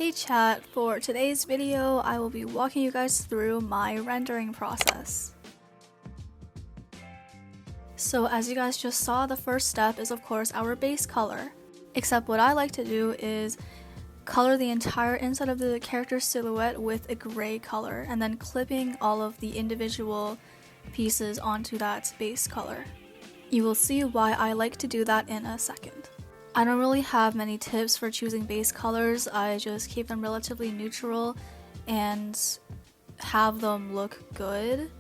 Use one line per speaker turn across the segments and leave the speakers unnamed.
Hey chat, for today's video I will be walking you guys through my rendering process. So as you guys just saw, the first step is of course our base color. Except what I like to do is color the entire inside of the character silhouette with a gray color and then clipping all of the individual pieces onto that base color. You will see why I like to do that in a second. I don't really have many tips for choosing base colors. I just keep them relatively neutral and have them look good,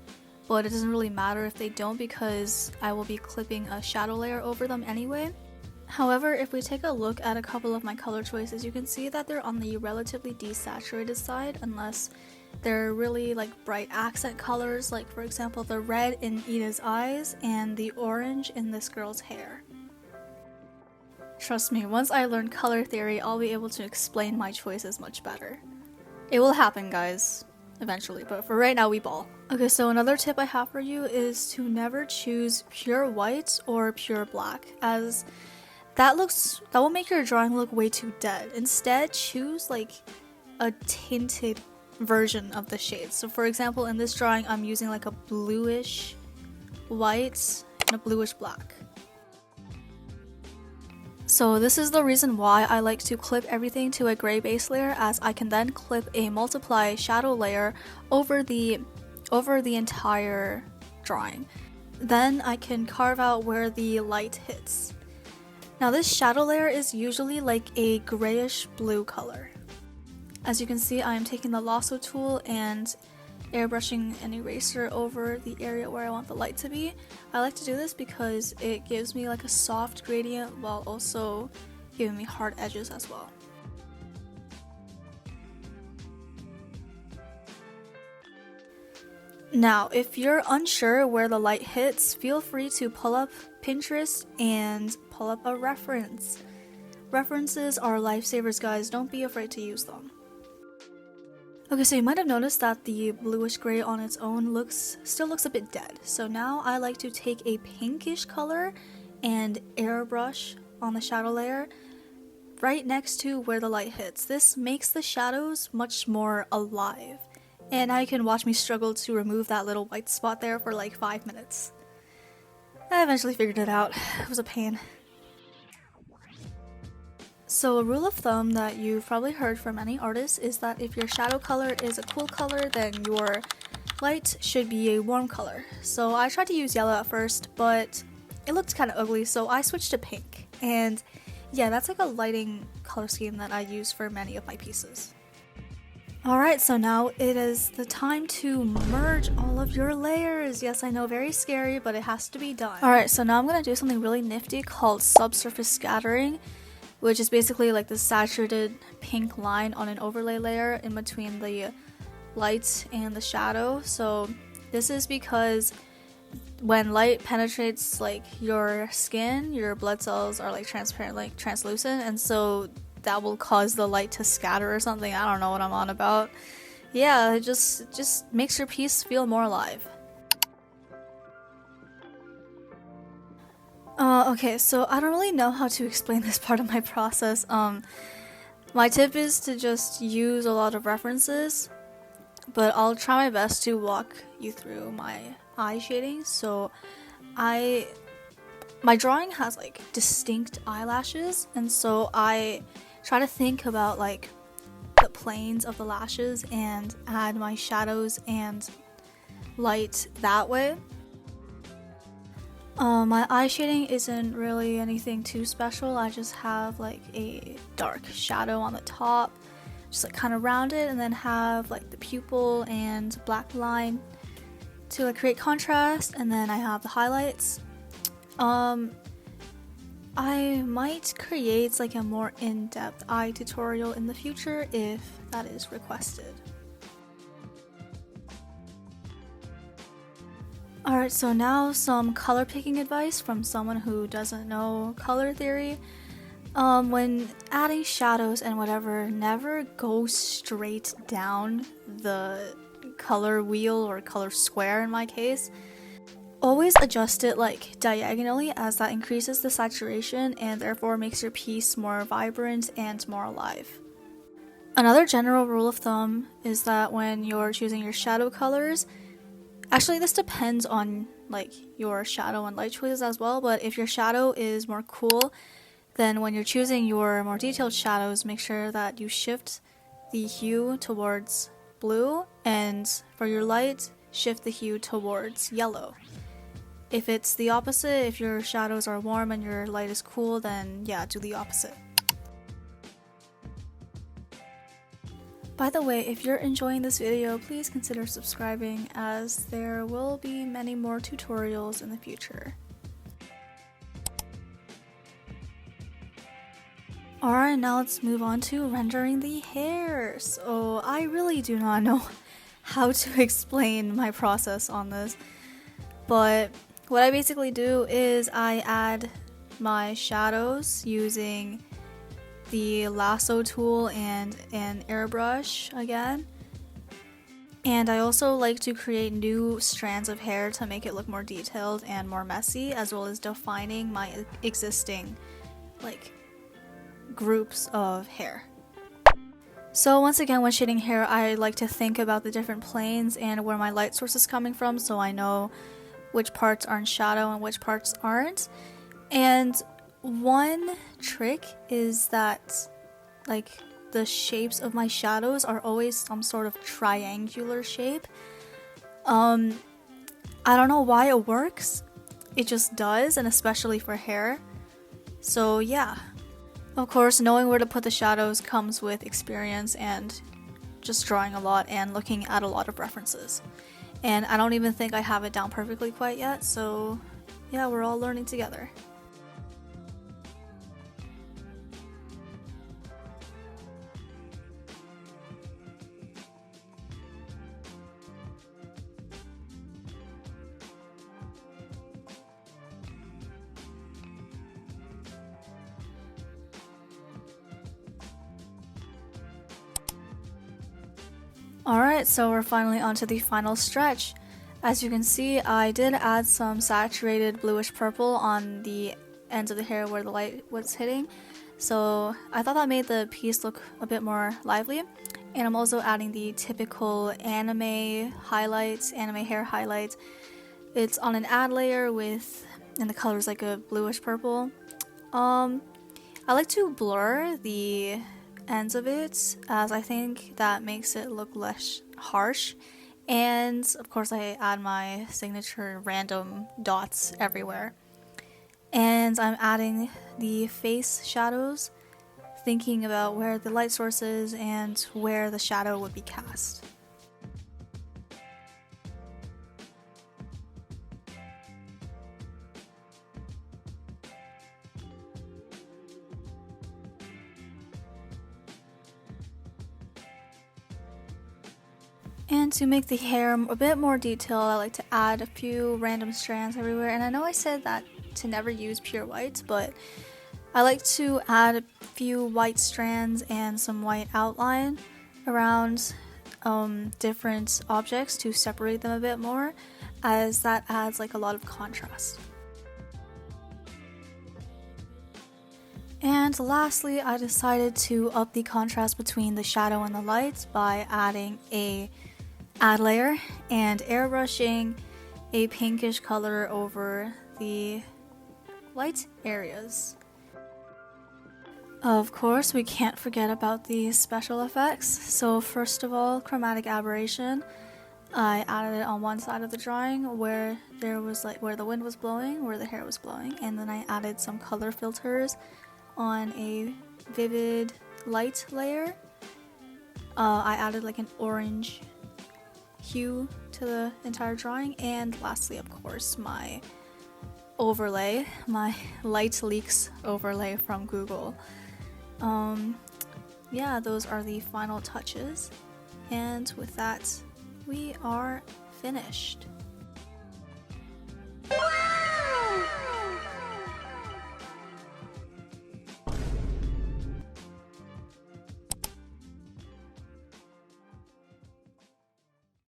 but it doesn't really matter if they don't because I will be clipping a shadow layer over them anyway. However, if we take a look at a couple of my color choices, you can see that they're on the relatively desaturated side unless they're really like bright accent colors, like for example the red in Iida's eyes and the orange in this girl's hair. Trust me, once I learn color theory, I'll be able to explain my choices much better. It will happen, guys, eventually, but for right now we ball. Okay, so another tip I have for you is to never choose pure white or pure black, as that will make your drawing look way too dead. Instead, choose like a tinted version of the shades. So for example, in this drawing, I'm using like a bluish white and a bluish black. So this is the reason why I like to clip everything to a gray base layer, as I can then clip a multiply shadow layer over the entire drawing. Then I can carve out where the light hits. Now this shadow layer is usually like a grayish blue color. As you can see, I am taking the lasso tool and airbrushing an eraser over the area where I want the light to be. I like to do this because it gives me like a soft gradient while also giving me hard edges as well. Now, if you're unsure where the light hits, feel free to pull up Pinterest and pull up a reference. References are lifesavers, guys. Don't be afraid to use them. Okay, so you might have noticed that the bluish gray on its own still looks a bit dead. So now I like to take a pinkish color and airbrush on the shadow layer right next to where the light hits. This makes the shadows much more alive. And now you can watch me struggle to remove that little white spot there for like 5 minutes. I eventually figured it out. It was a pain. So a rule of thumb that you've probably heard from many artists is that if your shadow color is a cool color, then your light should be a warm color. So I tried to use yellow at first, but it looked kind of ugly, so I switched to pink. And yeah, that's like a lighting color scheme that I use for many of my pieces. Alright, so now it is the time to merge all of your layers. Yes, I know, very scary, but it has to be done. Alright, so now I'm going to do something really nifty called subsurface scattering, which is basically like the saturated pink line on an overlay layer in between the light and the shadow. So this is because when light penetrates like your skin, your blood cells are like transparent, like translucent, and so that will cause the light to scatter or something. I don't know what I'm on about. Yeah, it just makes your piece feel more alive. Okay, so I don't really know how to explain this part of my process. My tip is to just use a lot of references, but I'll try my best to walk you through my eye shading. So my drawing has like distinct eyelashes, and so I try to think about like the planes of the lashes and add my shadows and light that way. My eye shading isn't really anything too special. I just have like a dark shadow on the top, just like kind of round it, and then have like the pupil and black line to like create contrast, and then I have the highlights. I might create like a more in-depth eye tutorial in the future if that is requested. Alright, so now some color picking advice from someone who doesn't know color theory. When adding shadows and whatever, never go straight down the color wheel or color square in my case. Always adjust it like diagonally, as that increases the saturation and therefore makes your piece more vibrant and more alive. Another general rule of thumb is that when you're choosing your shadow colors, actually this depends on like your shadow and light choices as well, but if your shadow is more cool, then when you're choosing your more detailed shadows, make sure that you shift the hue towards blue, and for your light, shift the hue towards yellow. If it's the opposite, if your shadows are warm and your light is cool, then yeah, do the opposite. By the way, if you're enjoying this video, please consider subscribing, as there will be many more tutorials in the future. Alright, now let's move on to rendering the hair. So I really do not know how to explain my process on this, but what I basically do is I add my shadows using the lasso tool and an airbrush again. And I also like to create new strands of hair to make it look more detailed and more messy, as well as defining my existing like groups of hair. So once again, when shading hair, I like to think about the different planes and where my light source is coming from, so I know which parts are in shadow and which parts aren't. And one trick is that like the shapes of my shadows are always some sort of triangular shape. I don't know why it works, it just does, and especially for hair. So yeah. Of course, knowing where to put the shadows comes with experience and just drawing a lot and looking at a lot of references. And I don't even think I have it down perfectly quite yet, so yeah, we're all learning together. Alright, so we're finally onto the final stretch. As you can see, I did add some saturated bluish purple on the ends of the hair where the light was hitting, so I thought that made the piece look a bit more lively. And I'm also adding the typical anime highlights, anime hair highlights. It's on an add layer and the color is like a bluish purple. I like to blur the ends of it, as I think that makes it look less harsh. And of course I add my signature random dots everywhere. And I'm adding the face shadows, thinking about where the light source is and where the shadow would be cast. And to make the hair a bit more detailed, I like to add a few random strands everywhere. And I know I said that to never use pure white, but I like to add a few white strands and some white outline around different objects to separate them a bit more, as that adds like a lot of contrast. And lastly, I decided to up the contrast between the shadow and the light by adding a add layer and airbrushing a pinkish color over the light areas. Of course, we can't forget about the special effects. So first of all, chromatic aberration. I added it on one side of the drawing where there was where the wind was blowing, where the hair was blowing, and then I added some color filters on a vivid light layer. I added like an orange hue to the entire drawing, and lastly, of course, my overlay, my light leaks overlay from Google. Yeah, those are the final touches, and with that, we are finished.